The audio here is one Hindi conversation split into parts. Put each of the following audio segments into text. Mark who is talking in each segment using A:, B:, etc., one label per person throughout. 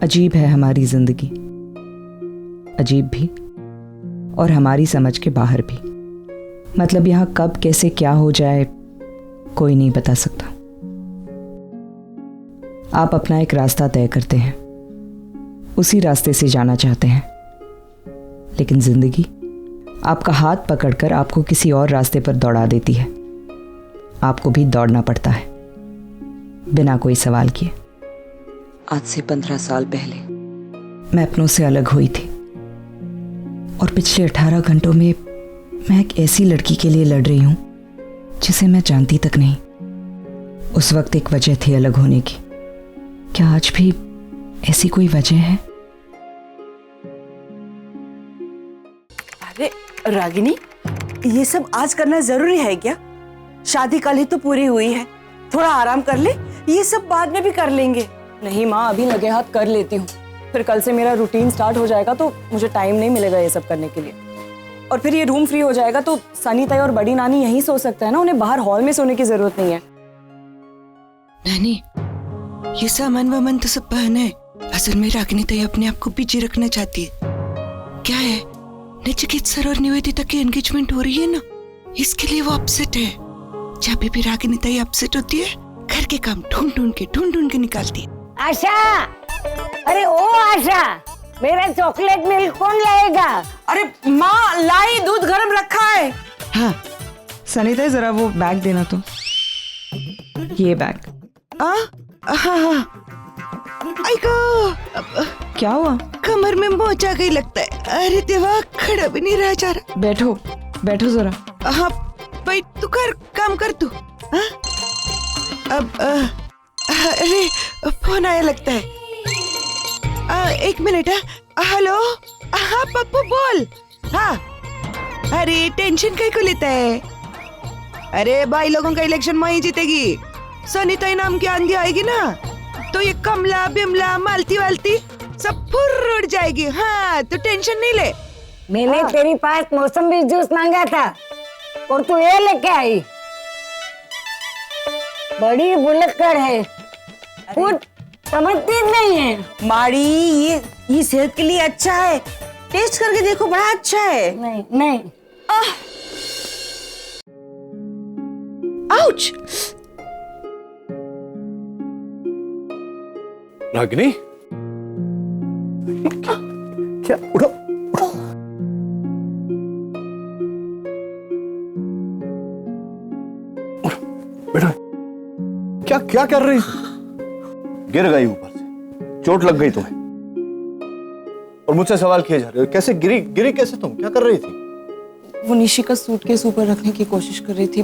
A: अजीब है हमारी जिंदगी, अजीब भी और हमारी समझ के बाहर भी। मतलब यहाँ कब कैसे क्या हो जाए कोई नहीं बता सकता। आप अपना एक रास्ता तय करते हैं, उसी रास्ते से जाना चाहते हैं, लेकिन जिंदगी आपका हाथ पकड़कर आपको किसी और रास्ते पर दौड़ा देती है। आपको भी दौड़ना पड़ता है बिना कोई सवाल किए। आज से 15 साल पहले मैं अपनों से अलग हुई थी और पिछले 18 घंटों में मैं एक ऐसी लड़की के लिए लड़ रही हूं जिसे मैं जानती तक नहीं। उस वक्त एक वजह थी अलग होने की। क्या आज भी ऐसी कोई वजह है?
B: अरे रागिनी, ये सब आज करना जरूरी है क्या? शादी कल ही तो पूरी हुई है, थोड़ा आराम कर ले, ये सब बाद में भी कर लेंगे।
C: नहीं माँ, अभी लगे हाथ कर लेती हूँ, फिर कल से मेरा रूटीन स्टार्ट हो जाएगा तो मुझे टाइम नहीं मिलेगा ये सब करने के लिए। और फिर ये रूम फ्री हो जाएगा तो सनी ताई और बड़ी नानी यहीं सो सकता है ना, उन्हें बाहर हॉल में सोने की जरूरत नहीं है।
D: नानी, ये सामान वामान तो सब बहन है। असल में रागिनी ताई अपने आप को पीछे रखना चाहती है। क्या है, नचिकेत सर और निवेदिता की एंगेजमेंट हो रही है ना, इसके लिए वो अपसेट है। जब भी रागिनी ताई अपसेट होती है, घर के काम ढूंढ ढूंढ के निकालती है।
E: आशा, अरे ओ आशा, मेरा चॉकलेट मिल्क कौन लाएगा?
B: अरे माँ, लाई, दूध गर्म रखा है।
A: हाँ सनी ताई, जरा वो बैग देना तो। ये बैग।
D: हाँ।
A: क्या हुआ?
D: कमर में मोच आ गई लगता है। अरे देवा, खड़ा भी नहीं रहा जा रहा।
A: बैठो बैठो जरा।
D: हाँ भाई, तू काम कर तू। हाँ? अब अरे फोन आया लगता है। एक मिनट। हेलो, हाँ पप्पू बोल। हाँ, अरे टेंशन कहीं को लेता है? अरे भाई लोगों का इलेक्शन वही जीतेगी। सनी ताई नाम की आंधी आएगी ना, तो ये कमला बिमला मालती वालती सब फुर्र उड़ जाएगी। हाँ, तो टेंशन नहीं ले।
E: मैंने तेरी पास मौसमी जूस मांगा था और तू ये लेके आई। बड़ी बुलक्कड़ है, कुछ समझती नहीं है।
B: माड़ी, ये सेहत के लिए अच्छा है, टेस्ट करके देखो, बड़ा अच्छा है।
E: नहीं।
B: आउच!
F: रागिनी, क्या उठो। बेटा, क्या कर रही थी? गिर गई ऊपर से, चोट लग गई तुम्हें और मुझसे सवाल किए जा रहे हो। कैसे गिरी कैसे? तुम क्या कर रही थी?
C: वो निशी का सूटकेस ऊपर रखने की कोशिश कर रही थी,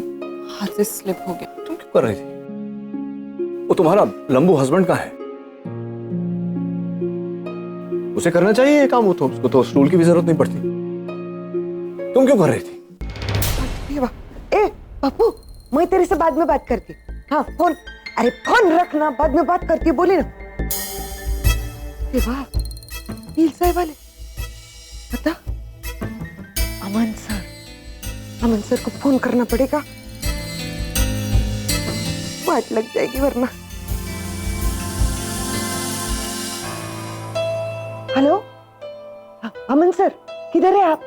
C: हाथ से स्लिप हो गया।
F: तुम क्यों कर रही थी? वो तुम्हारा लंबू हस्बैंड का है, उसे करना चाहिए ये काम। वो तो उसको तो स्टूल की भी जरूरत नहीं पड़ती। तुम क्यों कर रही थी?
D: ए पप्पू, मैं तेरे से बाद में बात करती। हाँ फोन, अरे फोन रखना, बाद में बात करती, बोली ना। वाह, नील साहब वाले बता। अमन सर को फोन करना पड़ेगा, बात लग जाएगी वरना। हेलो, अमन सर, किधर है आप?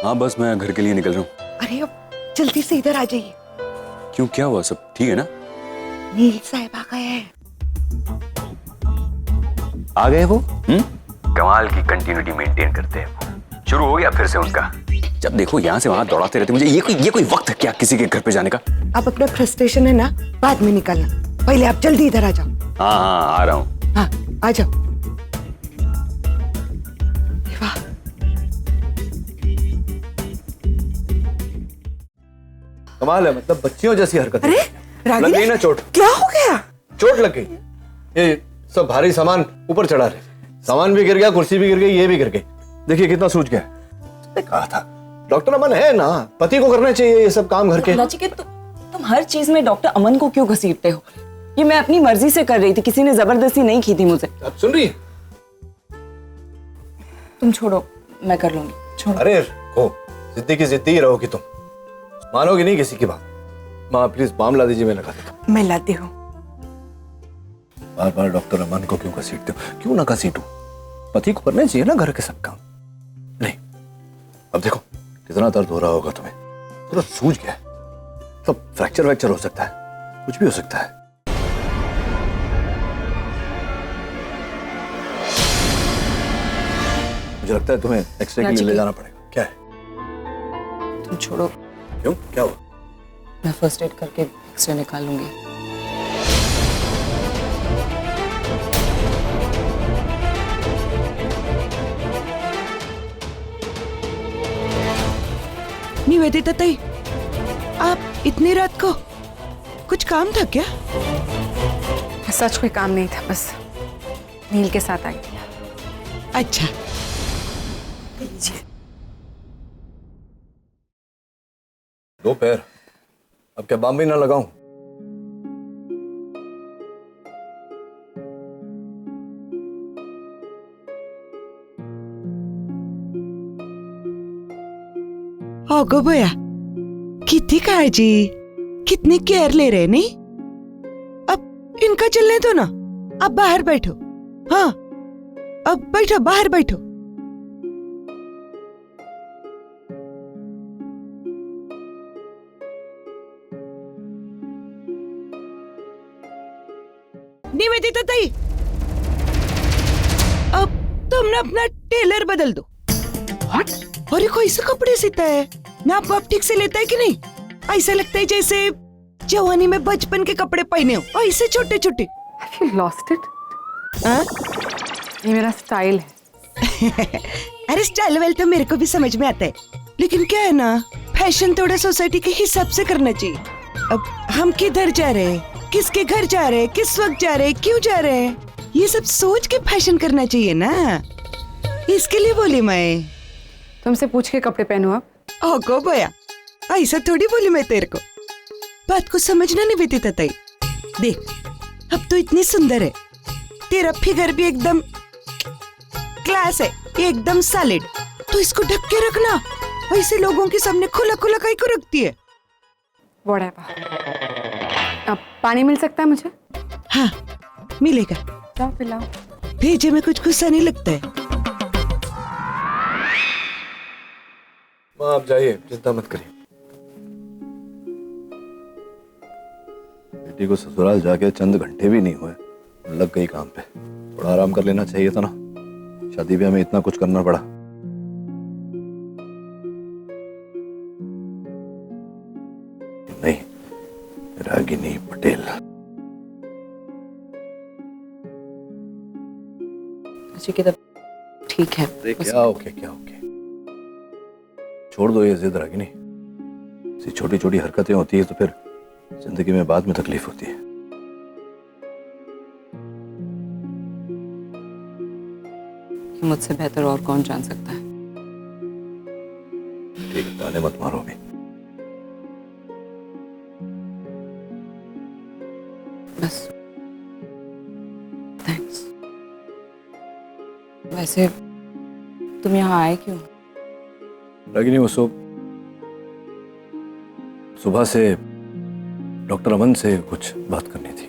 G: हाँ बस मैं घर के लिए निकल रहा हूँ।
D: अरे अब जल्दी से इधर आ जाइए।
G: क्यों, क्या हुआ? सब ठीक है ना?
D: नील साहब आ गए हैं।
G: आ गए वो? कमाल की कंटिन्यूटी मेंटेन करते हैं वो। शुरू हो गया फिर से उनका। जब देखो यहाँ से वहां दौड़ाते रहते। मुझे ये कोई वक्त है क्या किसी के घर पे जाने का?
D: आप अपना फ्रस्ट्रेशन है ना बाद में निकालना, पहले आप जल्दी इधर आ जाओ।
G: हाँ आ रहा हूँ।
D: हाँ आ जाओ। वाह,
F: कमाल है, मतलब बच्चियों जैसी हरकत।
B: अरे
F: लग गई ना चोट?
B: क्या हो गया?
F: चोट लग गई। ये सब भारी सामान ऊपर चढ़ा रहे, सामान भी गिर गया, कुर्सी भी गिर गई, ये भी गिर गई। देखिए कितना सूझ गया। मैंने कहा था डॉक्टर अमन है ना, पति को करना चाहिए ये सब काम घर के।
C: नचिकेत, तुम हर चीज में डॉक्टर अमन को क्यों घसीटते हो? ये मैं अपनी मर्जी से कर रही थी, किसी ने जबरदस्ती नहीं की थी मुझे।
F: आप सुन रही है?
C: तुम छोड़ो, मैं कर लूंगी, छोड़ो।
F: अरे को जिद्दी की जिद्दी ही रहोगी तुम, मानोगी नहीं किसी की बात। माँ प्लीज बाम ला दीजिए, मैं लगा देता हूँ।
B: मैं लाती हूँ।
F: बार बार डॉक्टर अमन को क्यों घसीटते हो? क्यों ना घसीटूं? पति को करना चाहिए ना घर के सब काम। नहीं, अब देखो कितना दर्द हो रहा होगा तुम्हें, पूरा सूज गया है, तो फ्रैक्चर वैक्चर हो सकता है, कुछ भी हो सकता है। मुझे लगता है तुम्हें एक्सरे के लिए ले जाना पड़ेगा। क्या है?
C: तुम छोड़ो,
F: क्यों, क्या हुआ?
C: मैं फर्स्ट एड करके एक्सरे निकाल लूंगी।
D: निवेदिता ताई, आप इतनी रात को कुछ काम था क्या?
H: सच कोई काम नहीं था, बस नील के साथ आई थी।
D: अच्छा,
F: दो पैर, अब क्या बाम भी ना लगाऊं?
D: गो भैया, कितनी काळजी, कितनी केयर ले रहे नहीं? अब इनका चलने दो ना, आप बाहर बैठो। हाँ, अब बैठो, बाहर बैठो। निवेदिता ताई, अब तुम ना अपना टेलर बदल दो। व्हाट? अरे कोई से कपड़े सीता है ना, आप ठीक से लेता है कि नहीं? ऐसा लगता है जैसे जवानी में बचपन के कपड़े पहने हो, ऐसे छोटे छोटे।
H: Have you lost it?
D: हाँ?
H: ये मेरा स्टाइल है।
D: अरे स्टाइल वेल तो मेरे को भी समझ में आता है, लेकिन क्या है ना, फैशन थोड़ा सोसाइटी के हिसाब से करना चाहिए। अब हम किधर जा रहे हैं, किसके घर जा रहे हैं, किस वक्त जा रहे हैं, क्यों जा रहे हैं, ये सब सोच के फैशन करना चाहिए ना। इसके लिए बोली मैं।
H: तुमसे पूछ के कपड़े पहनो आप।
D: ओगो भैया, ऐसा थोड़ी बोली मैं तेरे को, बात को समझना नहीं बीती ताई। देख, अब तो इतनी सुंदर है, तेरा फिगर भी एकदम क्लास है, एकदम सॉलिड, तो इसको ढक के रखना। ऐसे लोगों के सामने खुला खुला काहे को रखती है?
H: Whatever। अब पानी मिल सकता है मुझे?
D: हाँ, मिलेगा।
H: जाओ पिलाओ।
D: भेजे में कुछ गुस्सा नहीं लगता है।
F: माँ आप जाइए, चिंता मत करिए। बेटी को ससुराल जाके चंद घंटे भी नहीं हुए, लग गई काम पे। थोड़ा आराम कर लेना चाहिए था ना, शादी ब्याह में इतना कुछ करना पड़ा। नहीं, रागिनी पटेल।
C: अच्छी की तब ठीक है।
F: क्या ओके, क्या ओके, छोड़ दो ये जिद रागिनी। ऐसी छोटी छोटी हरकतें होती है तो फिर जिंदगी में बाद में तकलीफ होती है।
C: मुझसे बेहतर और कौन जान सकता है।
F: ठीक है, ताने मत मारो भी।
C: बस थैंक्स। वैसे तुम यहाँ आए क्यों?
F: रागिनी वो सुबह से डॉक्टर अमन से कुछ बात करनी थी।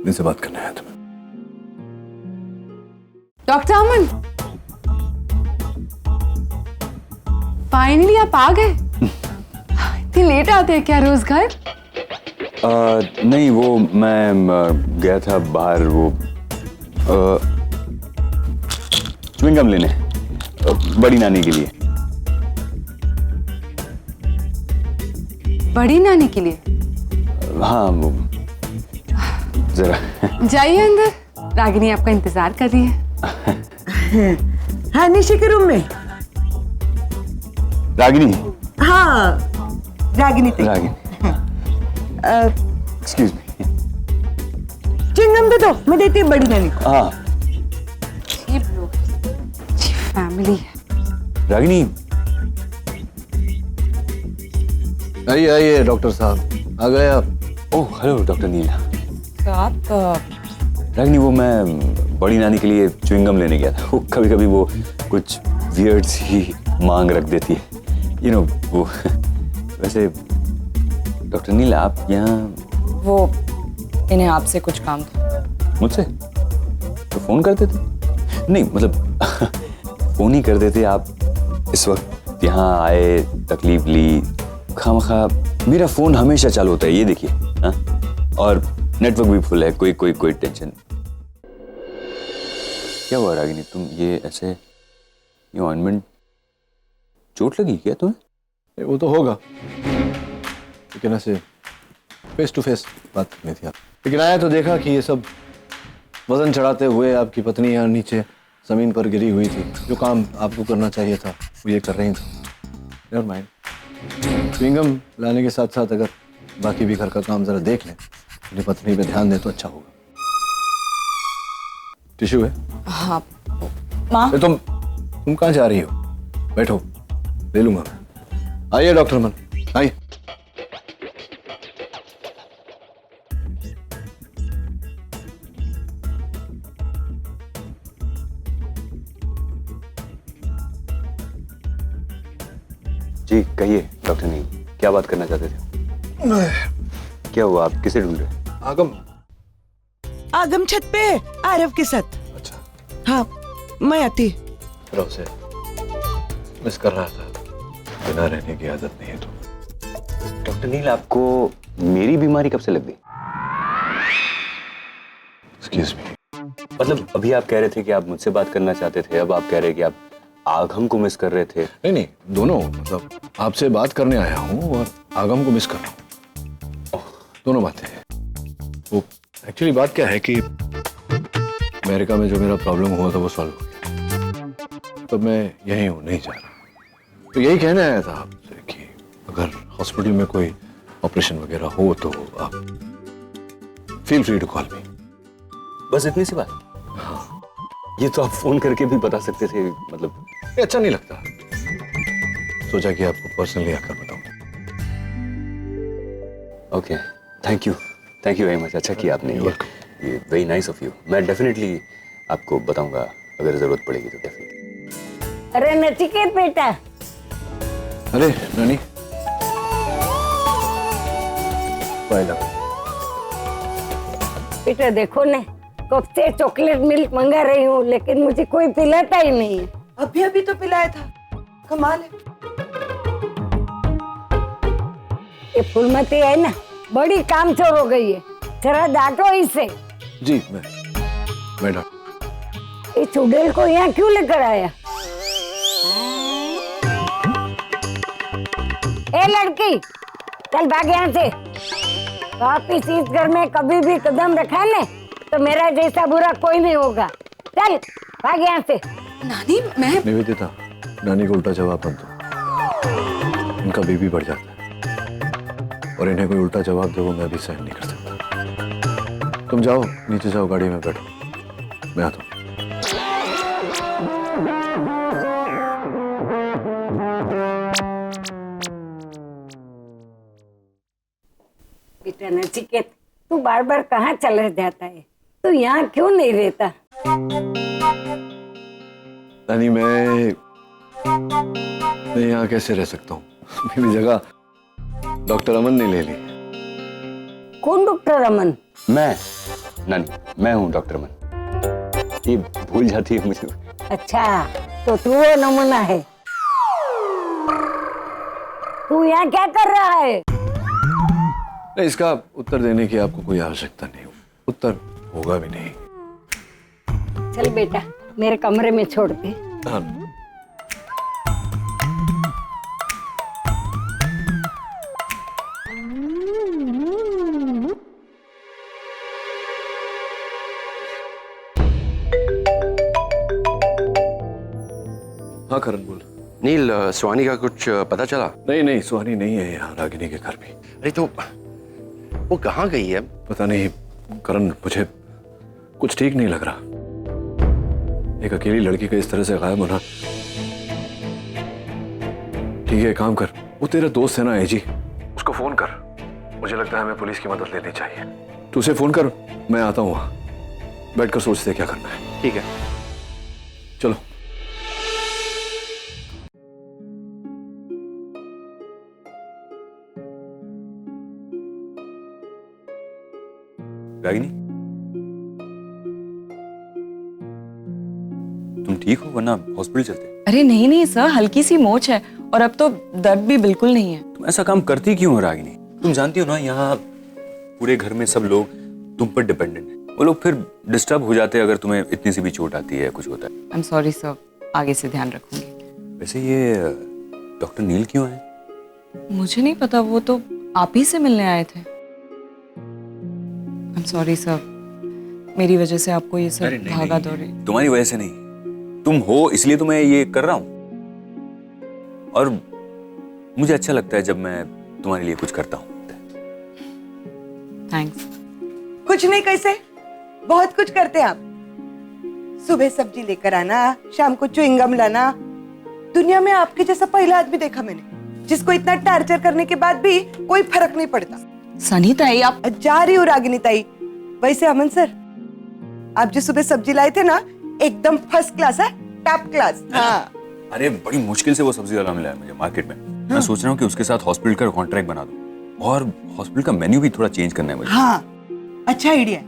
F: इनसे बात करना है तुम्हें।
H: डॉक्टर अमन, फाइनली आप आ गए। इतनी लेट आते हैं क्या रोज घर?
G: नहीं, वो मैं गया था बाहर, वो च्युइंगम लेने बड़ी नानी के लिए।
H: बड़ी नानी के लिए?
G: हाँ, वो जरा
H: जाइए अंदर, रागिनी आपका इंतजार कर रही है।
D: हाँ, निशी के रूम में।
G: रागिनी।
D: हाँ, रागिनी।
G: Ragini, excuse me.
D: चिंगम दे दो, मैं देती हूँ बड़ी नानी को।
G: हाँ,
H: ये लोग अच्छी फैमिली है।
G: रागिनी।
F: आइए आइए डॉक्टर साहब, आ गए आप।
G: ओह हेलो डॉक्टर नीला।
C: तो आप
G: रागिनी, वो मैं बड़ी नानी के लिए च्युइंगम लेने गया था। वो कभी कभी वो कुछ वियर्ड सी मांग रख देती है, यू नो वो। वैसे डॉक्टर नीला, आप यहाँ?
C: वो इन्हें आपसे कुछ काम था।
G: मुझसे तो फोन करते थे? नहीं मतलब फोन ही कर देते आप इस वक्त यहाँ आए, तकलीफ ली, खामखा। मेरा फोन हमेशा चालू होता है, ये देखिए। हाँ, और नेटवर्क भी फुल है, कोई टेंशन। क्या हुआ रागिनी, तुम ये ऐसे, ये ऑइंटमेंट, चोट लगी क्या तुम्हें?
F: वो तो होगा, लेकिन ऐसे फेस टू फेस बात करनी थी आप। लेकिन आया तो देखा कि ये सब वजन चढ़ाते हुए आपकी पत्नी यहाँ नीचे जमीन पर गिरी हुई थी। जो काम आपको करना चाहिए था वो ये कर रही थी। नेवर माइंड, च्युइंगम लाने के साथ साथ अगर बाकी भी घर का काम जरा देख लें, अपनी पत्नी पे ध्यान दें तो अच्छा होगा। टिश्यू है?
C: हाँ माँ।
F: तुम कहाँ जा रही हो? बैठो, ले लूंगा मैं। आइए डॉक्टर अमन, आइए।
G: जी कहिए डॉक्टर नील, क्या बात करना चाहते थे? क्या हुआ, आप किसे ढूंढ रहे?
D: आगम छत पे है, आरव के साथ।
F: अच्छा।
D: हाँ, मैं आती।
F: से मिस कर रहा था, बिना रहने की आदत नहीं है तो।
G: डॉक्टर नील, आपको मेरी बीमारी कब से लग गई?
F: Excuse me.
G: मतलब अभी आप कह रहे थे कि आप मुझसे बात करना चाहते थे, अब आप कह रहे हैं कि आप आगम को मिस कर रहे थे।
F: नहीं, दोनों। मतलब आपसे बात करने आया हूँ और आगम को मिस कर रहा हूँ, दोनों बातें हैं। वो एक्चुअली बात क्या है कि अमेरिका में जो मेरा प्रॉब्लम हुआ था वो सॉल्व हो गया, तो मैं यहीं हूँ, नहीं जा रहा। तो यही कहने आया था आपसे कि अगर हॉस्पिटल में कोई ऑपरेशन वगैरह हो तो आप feel free to call me.
G: बस इतनी सी बात? हाँ। ये तो आप फोन करके भी बता सकते थे, मतलब
F: ये अच्छा नहीं लगता, सोचा कि आपको पर्सनली आकर बताऊं।
G: Okay, thank you very much. अच्छा किया आपने, ये वेरी नाइस ऑफ यू। मैं डेफिनेटली आपको बताऊंगा अगर जरूरत पड़ेगी तो डेफिनेटली।
E: अरे नचिकेत बेटा।
F: अरे नानी, बाय।
E: बेटा देखो ने, कब से चॉकलेट मिल्क मंगा रही हूँ लेकिन मुझे कोई पिलाता ही नहीं है।
D: अभी तो पिलाया था, कमाल है।
E: ये फूलमती है ना, बड़ी कामचोर हो गई है, जरा डांटो इसे।
F: जी मैं डॉक्टर।
E: ये चुड़ैल को यहाँ क्यों लेकर आया? ए लड़की, चल भाग यहाँ से। वापिस इस घर में कभी भी कदम रखा ने तो मेरा जैसा बुरा कोई नहीं होगा। चल भाग यहाँ से।
H: नानी मैं
F: निवेदिता, नानी को उल्टा जवाब मत दो, इनका बीपी बढ़ जाता है और इन्हें कोई उल्टा जवाब दे वो मैं भी सहन नहीं कर सकता। तुम जाओ, नीचे जाओ, गाड़ी में बैठो, मैं आता हूँ।
E: बेटा नचिकेत, तू बार बार कहाँ चला जाता है? तू यहाँ क्यों नहीं रहता?
F: नानी मैं यहाँ कैसे रह सकता हूँ? मेरी जगह डॉक्टर अमन ने ले ली।
E: कौन डॉक्टर अमन?
G: मैं नानी, मैं हूँ डॉक्टर अमन। ये भूल जाती है मुझे।
E: अच्छा, तो तू वो नमूना है। तू यहाँ क्या कर रहा है?
F: नहीं, इसका उत्तर देने की आपको कोई आवश्यकता नहीं, उत्तर होगा भी नहीं।
E: चल बेटा, मेरे कमरे में छोड़ दे।
F: हाँ। हाँ करण बोल।
I: नील, सुहानी का कुछ पता चला?
F: नहीं, सुहानी नहीं है यहाँ, रागिनी के घर भी।
I: अरे तो वो कहाँ गई है?
F: पता नहीं करण, मुझे कुछ ठीक नहीं लग रहा। एक अकेली लड़की का इस तरह से गायब होना। ठीक है, काम कर, वो तेरा दोस्त है ना एजी, उसको फोन कर। मुझे लगता है हमें पुलिस की मदद लेनी चाहिए। तू उसे फोन कर, मैं आता हूँ वहां, बैठकर सोचते क्या करना है।
I: ठीक है,
F: चलो।
G: रागिनी, तुम ठीक हो? वरना हॉस्पिटल चलते।
C: अरे नहीं नहीं सर, हल्की सी मोच है और अब तो दर्द भी बिल्कुल नहीं है।
G: तुम ऐसा काम करती क्यों हो रागिनी? तुम जानती हो ना, यहाँ पूरे घर में सब लोग तुम पर डिपेंडेंट हैं। वो लोग फिर डिस्टर्ब हो जाते हैं अगर तुम्हें इतनी सी भी चोट आती है, कुछ होता है।
C: आई एम सॉरी सर, आगे से ध्यान रखूंगी।
G: वैसे ये डॉक्टर नील क्यों आए?
C: मुझे नहीं पता, वो तो आप ही से मिलने आए थे। आई एम सॉरी सर, मेरी वजह से आपको ये सब भागा दौड़ी।
G: तुम्हारी वजह से नहीं, तुम हो इसलिए तो मैं ये कर रहा हूँ, और मुझे अच्छा लगता है जब मैं तुम्हारे लिए कुछ करता हूँ।
C: थैंक्स।
D: कुछ नहीं, कैसे बहुत कुछ करते हैं आप। सुबह सब्जी लेकर आना, शाम को च्युइंगम लाना। दुनिया में आपके जैसा पहला आदमी देखा मैंने जिसको इतना टार्चर करने के बाद भी कोई फर्क नहीं पड़ता।
C: सनी ताई, आप
D: जा रही हूँ रागिनी ताई। वैसे अमन सर, आप जो सुबह सब्जी लाए थे ना, एकदम फर्स्ट क्लास है, टॉप क्लास। हाँ।
G: अरे बड़ी मुश्किल से वो सब्जी वाला मिला है मुझे मार्केट में। मैं सोच रहा हूँ कि उसके साथ हॉस्पिटल का कॉन्ट्रैक्ट बना दूं, और हॉस्पिटल का मेन्यू भी थोड़ा चेंज करना है मुझे।
D: हाँ, अच्छा आइडिया।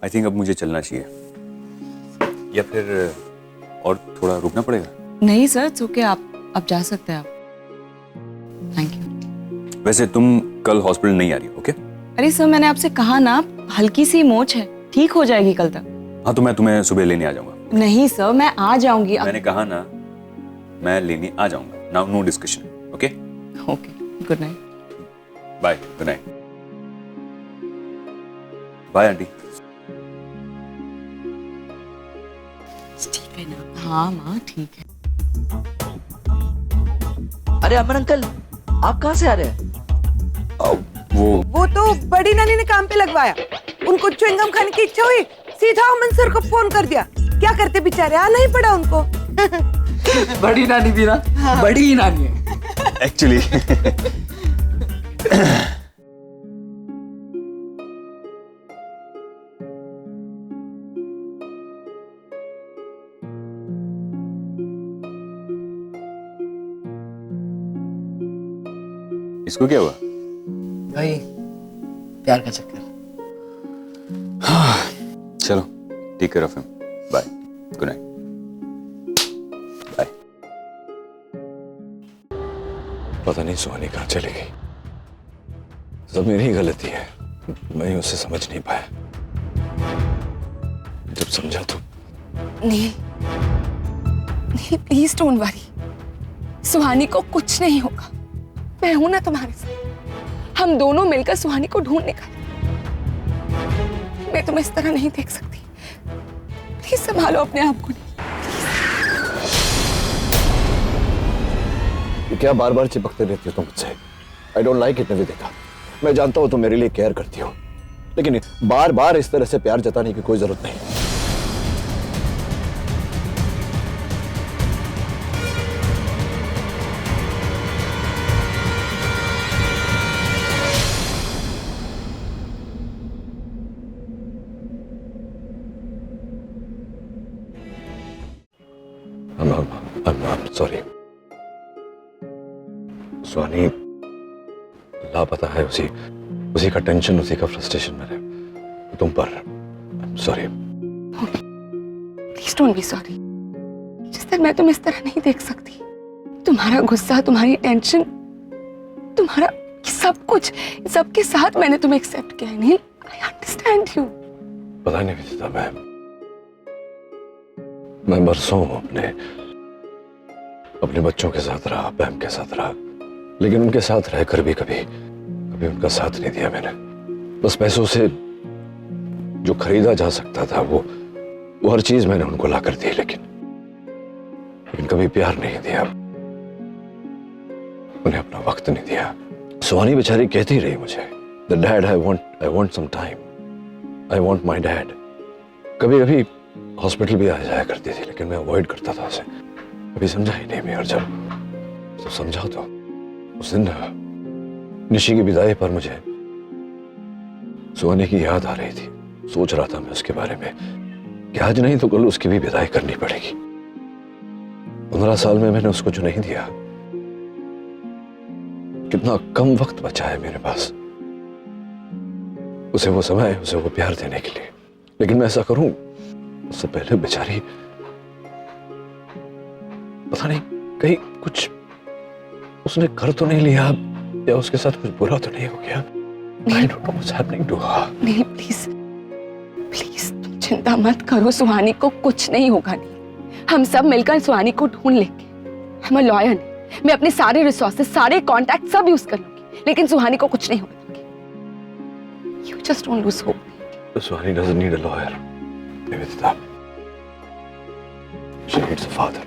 G: आई थिंक अब मुझे चलना चाहिए, या फिर और थोड़ा रुकना पड़ेगा?
C: नहीं सर, इट्स ओके, आप जा सकते हैं आप। Thank you.
G: वैसे तुम कल हॉस्पिटल नहीं आ रही, ओके?
C: अरे सर, मैंने आपसे कहा ना, हल्की सी मोच है, ठीक हो जाएगी कल तक।
G: हाँ, तो मैं तुम्हें सुबह लेने आ जाऊंगा।
C: नहीं सर, मैं आ जाऊंगी।
G: मैंने कहा ना, मैं लेने आ जाऊंगा। Now no discussion, okay?
C: Okay, good night.
G: Bye, good night. Bye aunty.
C: ठीक है ना? हाँ माँ, ठीक है।
J: अरे अमन अंकल, आप कहाँ से आ रहे हैं?
D: वो तो बड़ी नानी ने काम पे लगवाया। उनको च्युइंगम खाने की इच्छा हुई, सीधा अमन सर को फोन कर दिया। क्या करते बेचारे, आना ही पड़ा उनको।
J: बड़ी नानी भी ना, हाँ। बड़ी ही नानी है
G: एक्चुअली। इसको क्या हुआ?
J: भाई, प्यार का चक्कर।
G: चलो, take care of him. Bye, good night. Bye.
F: पता नहीं सुहानी कहाँ चली गई। सब मेरी ही गलती है, मैं उसे समझ नहीं पाया। जब समझा तो
H: नहीं नहीं, प्लीज डोंट वरी, सुहानी को कुछ नहीं होगा। मैं हूं ना तुम्हारे साथ, हम दोनों मिलकर सुहानी को ढूंढ निकालेंगे। मैं तुम्हें इस तरह नहीं देख सकती, प्लीज संभालो अपने आप को।
F: क्या बार बार चिपकते रहती हो तुम मुझसे? I don't like it Nivedita. मैं जानता हूं तुम मेरे लिए केयर करती हो, लेकिन बार बार इस तरह से प्यार जताने की कोई जरूरत नहीं। I'm sorry. सुहानी लापता है, उसी का टेंशन, उसी का फ्रस्ट्रेशन मेरे तुम पर। I'm sorry.
H: Please don't be sorry. जिस तरह मैं तुम्हें इस तरह नहीं देख सकती। तुम्हारा गुस्सा, तुम्हारी टेंशन, तुम्हारा सब कुछ, सबके साथ मैंने तुम्हें एक्सेप्ट किया है नील। I understand you.
F: पता नहीं विदिता, मैं बरसों अपने बच्चों के साथ रहा, पैम के साथ रहा, लेकिन उनके साथ रहकर भी कभी उनका साथ नहीं दिया मैंने। बस पैसों से जो खरीदा जा सकता था वो हर चीज मैंने उनको ला कर दी, लेकिन कभी प्यार नहीं दिया, उन्हें अपना वक्त नहीं दिया। सुहानी बेचारी कहती रही मुझे, dad I want some time, I want my dad. कभी कभी हॉस्पिटल भी आ जाया करती थी, लेकिन मैं अवॉइड करता था उसे, कभी समझा ही नहीं। मैं और जब समझा तो उस दिन निशी की विदाई पर मुझे सुहानी की याद आ रही थी। सोच रहा था मैं उसके बारे में कि आज नहीं तो कल उसकी भी विदाई करनी पड़ेगी। 15 साल में मैंने उसको जो नहीं दिया, कितना कम वक्त बचा है मेरे पास। उसे वो समय, उसे वो प्यार देने के लिए। लेकिन मैं ऐसा करूं उससे पहले बेचारी पता नहीं कहीं कुछ उसने कर तो नहीं लिया या उसके साथ कुछ बुरा तो नहीं हो गया। I don't know what's happening to her.
H: नहीं प्लीज प्लीज तुम चिंता मत करो, सुहानी को कुछ नहीं होगा। नहीं, हम सब मिलकर सुहानी को ढूंढ लेंगे। हम लॉयर नहीं, मैं अपने सारे रिसोर्सेज, सारे कॉन्टैक्ट सब यूज कर लूंगी, लेकिन सुहानी को कुछ नहीं होगा। You just don't lose hope.
F: Suhani doesn't need a lawyer. Nivedita. She needs a father.